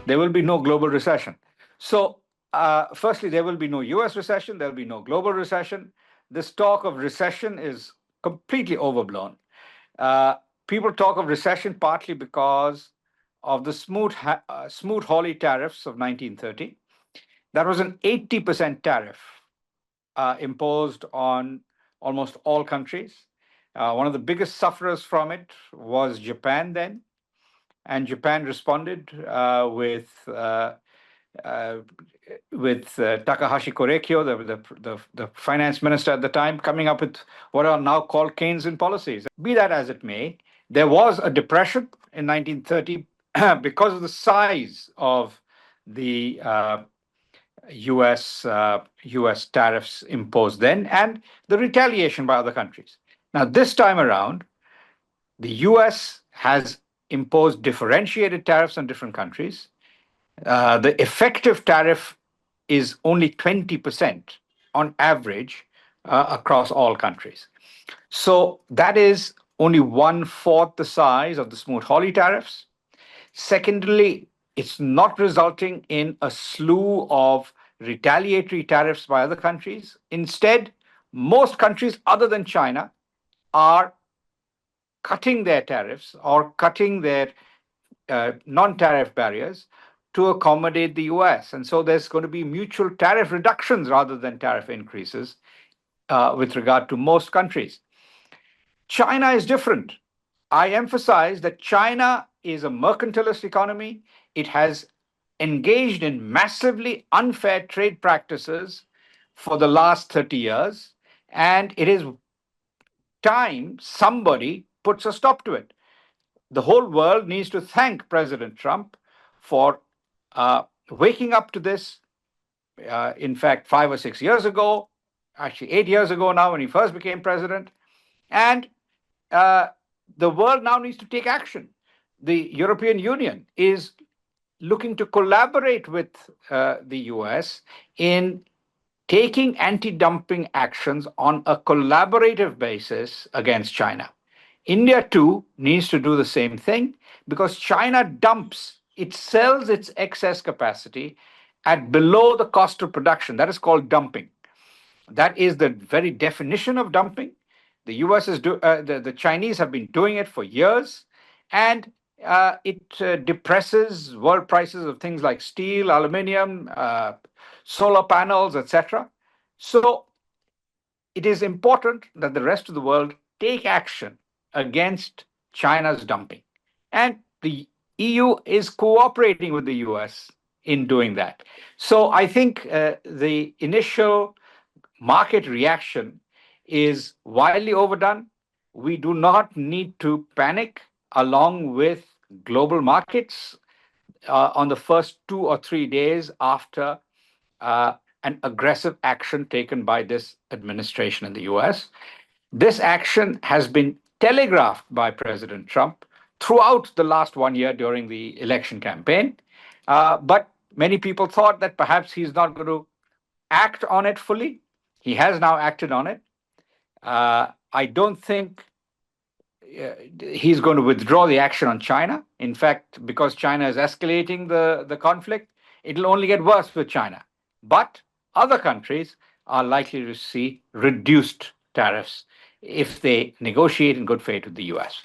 there will be no global recession. So, firstly, there will be no US recession, there will be no global recession. This talk of recession is completely overblown. Uh, People talk of recession partly because of the Smoot-Hawley tariffs of 1930. That was an 80% tariff imposed on almost all countries. One of the biggest sufferers from it was Japan then, and Japan responded uh, with Takahashi Korekiyo, the finance minister at the time, coming up with what are now called Keynesian policies. Be that as it may, there was a depression in 1930 because of the size of the US tariffs imposed then and the retaliation by other countries. Now, this time around, the US has imposed differentiated tariffs on different countries. The effective tariff is only 20% on average across all countries. So that is only one-fourth the size of the Smoot-Hawley tariffs. Secondly, it's not resulting in a slew of retaliatory tariffs by other countries. Instead, most countries other than China are cutting their tariffs or cutting their non-tariff barriers to accommodate the US. And so there's going to be mutual tariff reductions rather than tariff increases with regard to most countries. China is different. I emphasize that China is a mercantilist economy. It has engaged in massively unfair trade practices for the last 30 years, and it is time somebody puts a stop to it. The whole world needs to thank President Trump for waking up to this. In fact, 5 or 6 years ago, actually 8 years ago now, when he first became president, and the world now needs to take action. The European Union is looking to collaborate with the US in taking anti-dumping actions on a collaborative basis against China. India too needs to do the same thing because China dumps, it sells its excess capacity at below the cost of production. That is called dumping. That is the very definition of dumping. The the Chinese have been doing it for years, and it depresses world prices of things like steel, aluminium, solar panels, etc. So it is important that the rest of the world take action against China's dumping. And the EU is cooperating with the US in doing that. So I think the initial market reaction is wildly overdone. We do not need to panic along with global markets on the first 2 or 3 days after an aggressive action taken by this administration in the US. This action has been telegraphed by President Trump throughout the last 1 year during the election campaign. But many people thought that perhaps he's not going to act on it fully. He has now acted on it. I don't think he's going to withdraw the action on China. In fact, because China is escalating the conflict, it'll only get worse with China. But other countries are likely to see reduced tariffs if they negotiate in good faith with the US.